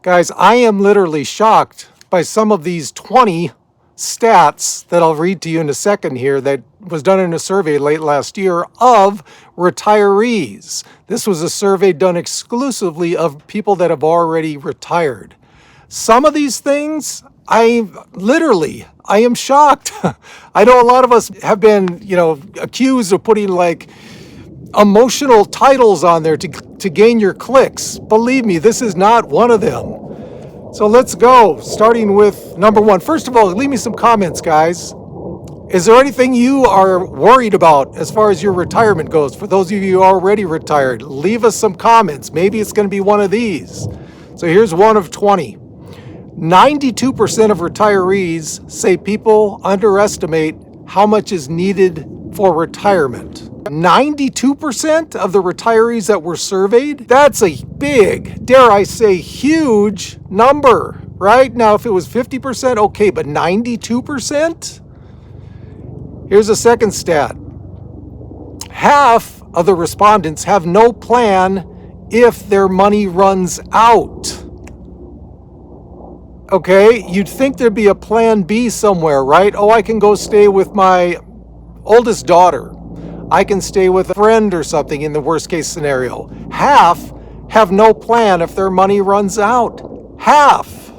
Guys, I am literally shocked by some of these 20 stats that I'll read to you in a second here that was done in a survey late last year of retirees. This was a survey done exclusively of people that have already retired. Some of these things, I am shocked. I know a lot of us have been, accused of putting like emotional titles on there to gain your clicks. Believe me, this is not one of them. So let's go, starting with number one. First of all, leave me some comments, guys. Is there anything you are worried about as far as your retirement goes? For those of you who are already retired, leave us some comments. Maybe it's going to be one of these. So here's one of 20. 92% of retirees say people underestimate how much is needed for retirement. 92% of the retirees that were surveyed, that's a big, dare I say, huge number, right? Now, if it was 50%, okay, but 92%? Here's a second stat. Half of the respondents have no plan if their money runs out. Okay, you'd think there'd be a plan B somewhere, right? Oh, I can go stay with my oldest daughter. I can stay with a friend or something in the worst case scenario. Half have no plan if their money runs out. Half.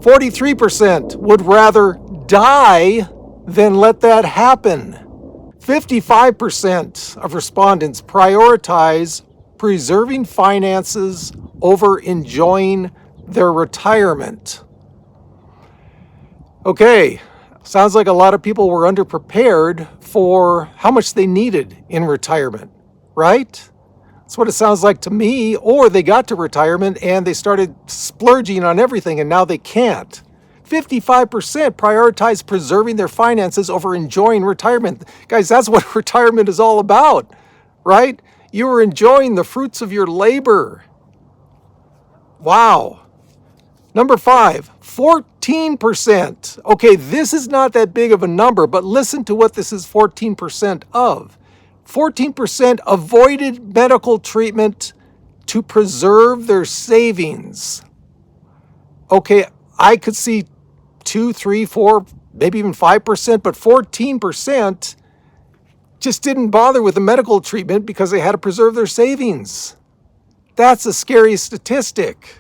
43% would rather die than let that happen. 55% of respondents prioritize preserving finances over enjoying their retirement. Okay. Sounds like a lot of people were underprepared for how much they needed in retirement, right? That's what it sounds like to me. Or they got to retirement and they started splurging on everything and now they can't. 55% prioritize preserving their finances over enjoying retirement. Guys, that's what retirement is all about, right? You are enjoying the fruits of your labor. Wow. Number 5, 14%. Okay, this is not that big of a number, but listen to what this is 14% of. 14% avoided medical treatment to preserve their savings. Okay, I could see 2, 3, 4, maybe even 5%, but 14% just didn't bother with the medical treatment because they had to preserve their savings. That's a scary statistic.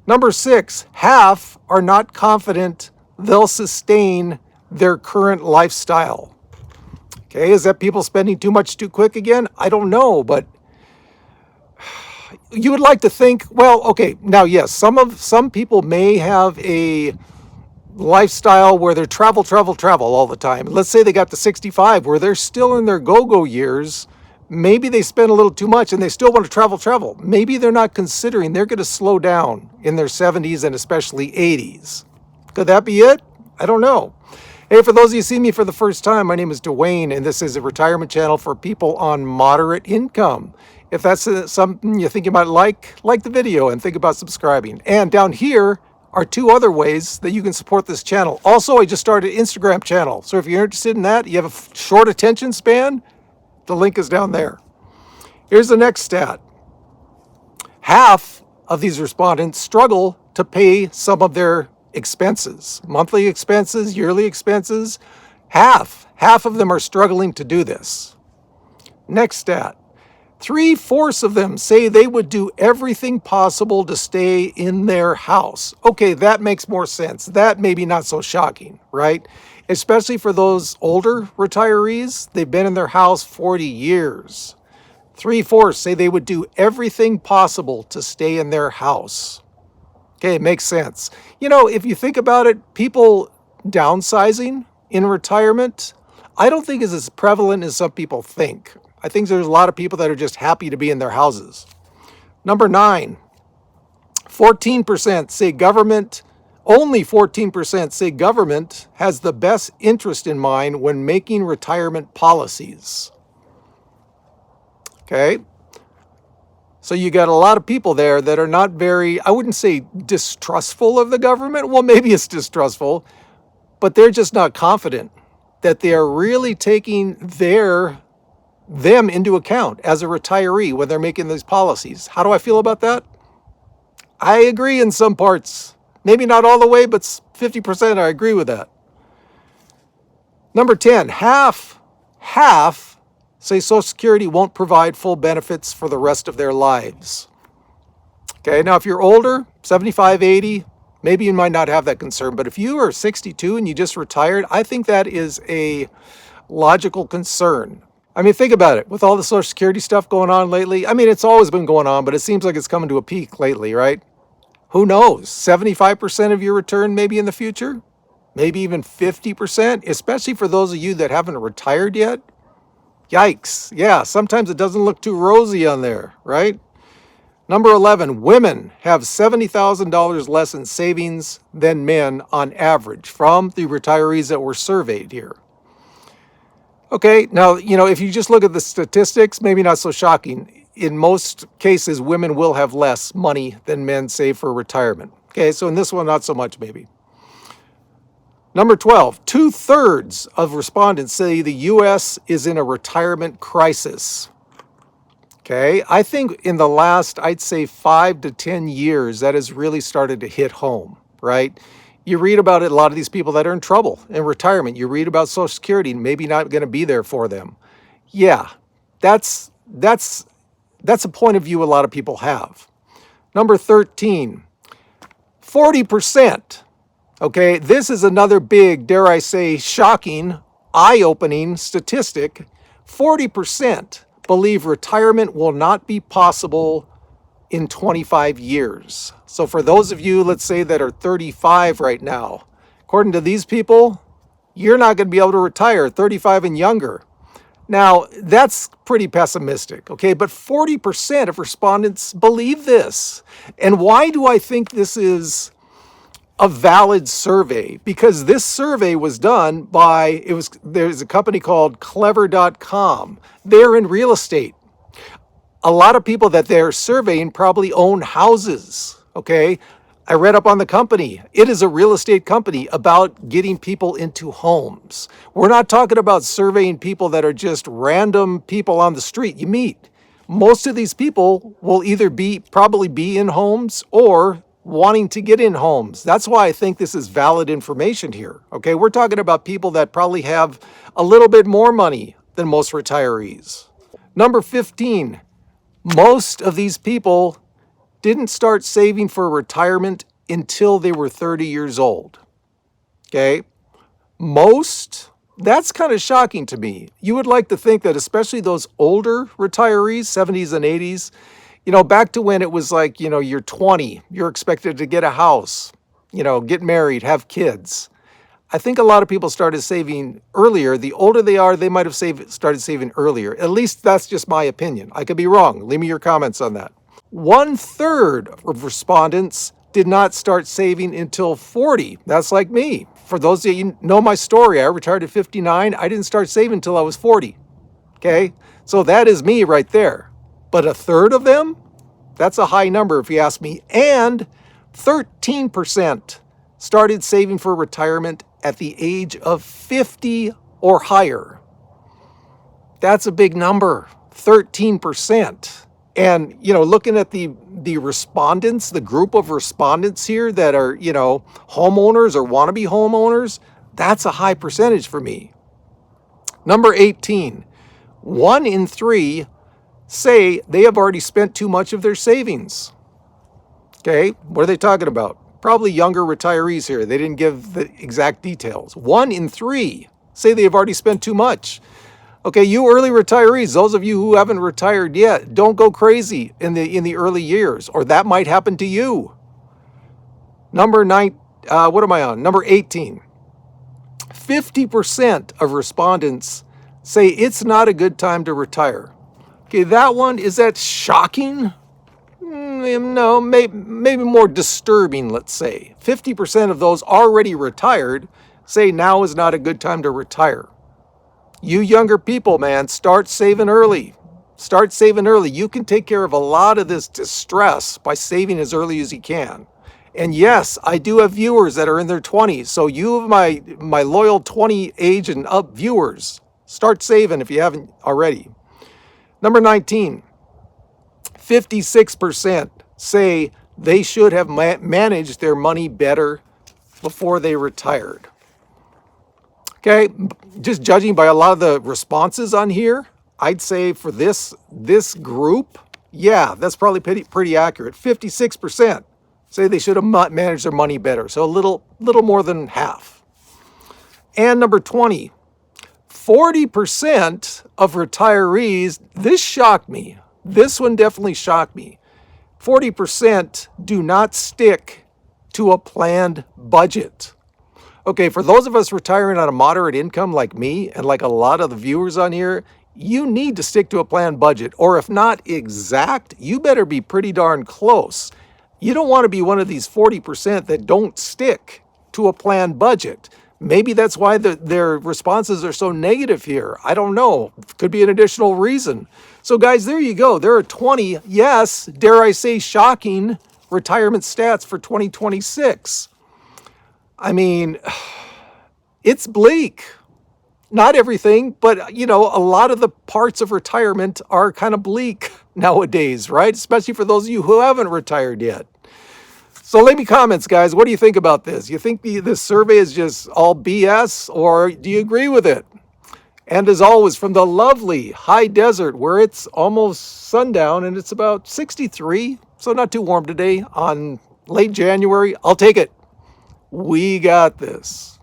Number 6, half are not confident they'll sustain their current lifestyle. Okay, is that people spending too much too quick again? I don't know, but you would like to think, well, okay, now yes, some people may have a lifestyle where they're travel all the time. Let's say they got to 65 where they're still in their go-go years. Maybe they spend a little too much and they still want to travel. Maybe they're not considering they're going to slow down in their 70s and especially 80s. Could that be it? I don't know. Hey, for those of you who see me for the first time, my name is Duane, and this is a retirement channel for people on moderate income. If that's something you think you might like the video and think about subscribing. And down here are 2 other ways that you can support this channel. Also, I just started an Instagram channel. So if you're interested in that, you have a short attention span, the link is down there. Here's the next stat. Half of these respondents struggle to pay some of their expenses, monthly expenses, yearly expenses. Half of them are struggling to do this. Next stat. 3/4 of them say they would do everything possible to stay in their house. Okay, that makes more sense. That may be not so shocking, right? Especially for those older retirees. They've been in their house 40 years. 3/4 say they would do everything possible to stay in their house. Okay, it makes sense. If you think about it, people downsizing in retirement, I don't think is as prevalent as some people think. I think there's a lot of people that are just happy to be in their houses. Number 9, 14% say government, only 14% say government has the best interest in mind when making retirement policies. Okay. So you got a lot of people there that are not very, I wouldn't say distrustful of the government. Well, maybe it's distrustful, but they're just not confident that they are really taking them into account as a retiree when they're making these policies. How do I feel about that? I agree in some parts. Maybe not all the way, but 50% I agree with that. Number 10, half say Social Security won't provide full benefits for the rest of their lives. Okay, now if you're older, 75, 80, maybe you might not have that concern. But if you are 62 and you just retired, I think that is a logical concern. I mean, think about it. With all the Social Security stuff going on lately, I mean, it's always been going on, but it seems like it's coming to a peak lately, right? Who knows? 75% of your return maybe in the future? Maybe even 50%, especially for those of you that haven't retired yet. Yikes. Yeah, sometimes it doesn't look too rosy on there, right? Number 11, women have $70,000 less in savings than men on average from the retirees that were surveyed here. Okay, now, if you just look at the statistics, maybe not so shocking. In most cases, women will have less money than men save for retirement. Okay, so in this one, not so much maybe. Number 12, 2/3 of respondents say the U.S. is in a retirement crisis. Okay, I think in the last, I'd say 5 to 10 years, that has really started to hit home, right? You read about it, a lot of these people that are in trouble in retirement. You read about Social Security, maybe not going to be there for them. Yeah, that's a point of view a lot of people have. Number 13, 40%. Okay, this is another big, dare I say, shocking, eye-opening statistic. 40% believe retirement will not be possible in 25 years. So for those of you, let's say, that are 35 right now, according to these people, you're not going to be able to retire 35 and younger. Now, that's pretty pessimistic, okay? But 40% of respondents believe this. And why do I think this is a valid survey? Because this survey was done by, there's a company called clever.com. They're in real estate. A lot of people that they're surveying probably own houses, okay? I read up on the company. It is a real estate company about getting people into homes. We're not talking about surveying people that are just random people on the street you meet. Most of these people will either probably be in homes or wanting to get in homes. That's why I think this is valid information here, okay? We're talking about people that probably have a little bit more money than most retirees. Number 15, most of these people didn't start saving for retirement until they were 30 years old. Okay? Most, that's kind of shocking to me. You would like to think that especially those older retirees, 70s and 80s, back to when it was like, you're 20, you're expected to get a house, get married, have kids. I think a lot of people started saving earlier. The older they are, they might have started saving earlier. At least that's just my opinion. I could be wrong. Leave me your comments on that. 1/3 of respondents did not start saving until 40. That's like me. For those of you who know my story, I retired at 59. I didn't start saving until I was 40. Okay? So that is me right there. But 1/3 of them, that's a high number if you ask me. And 13% started saving for retirement at the age of 50 or higher. That's a big number, 13%. And, looking at the respondents, the group of respondents here that are, homeowners or wannabe homeowners, that's a high percentage for me. Number 18, 1 in 3 say they have already spent too much of their savings. Okay, what are they talking about? Probably younger retirees here. They didn't give the exact details. 1 in 3 say they've already spent too much. Okay, you early retirees, those of you who haven't retired yet, don't go crazy in the early years, or that might happen to you. Number 18. 50% of respondents say it's not a good time to retire. Okay, is that shocking? No, maybe more disturbing, let's say. 50% of those already retired say now is not a good time to retire. You younger people, man, start saving early. Start saving early. You can take care of a lot of this distress by saving as early as you can. And yes, I do have viewers that are in their 20s. So you have my loyal 20 age and up viewers, start saving if you haven't already. Number 19, 56% say they should have managed their money better before they retired. Okay, just judging by a lot of the responses on here, I'd say for this group, yeah, that's probably pretty accurate. 56% say they should have managed their money better, so a little more than half. And number 20, 40% of retirees, this shocked me. This one definitely shocked me. 40% do not stick to a planned budget. Okay, for those of us retiring on a moderate income like me and like a lot of the viewers on here, you need to stick to a planned budget. Or if not exact, you better be pretty darn close. You don't want to be one of these 40% that don't stick to a planned budget. Maybe that's why their responses are so negative here. I don't know. Could be an additional reason. So guys, there you go. There are 20, yes, dare I say, shocking retirement stats for 2026. I mean, it's bleak. Not everything, but a lot of the parts of retirement are kind of bleak nowadays, right? Especially for those of you who haven't retired yet. So leave me comments, guys. What do you think about this? You think this survey is just all BS, or do you agree with it? And as always, from the lovely high desert where it's almost sundown and it's about 63, so not too warm today on late January, I'll take it. We got this.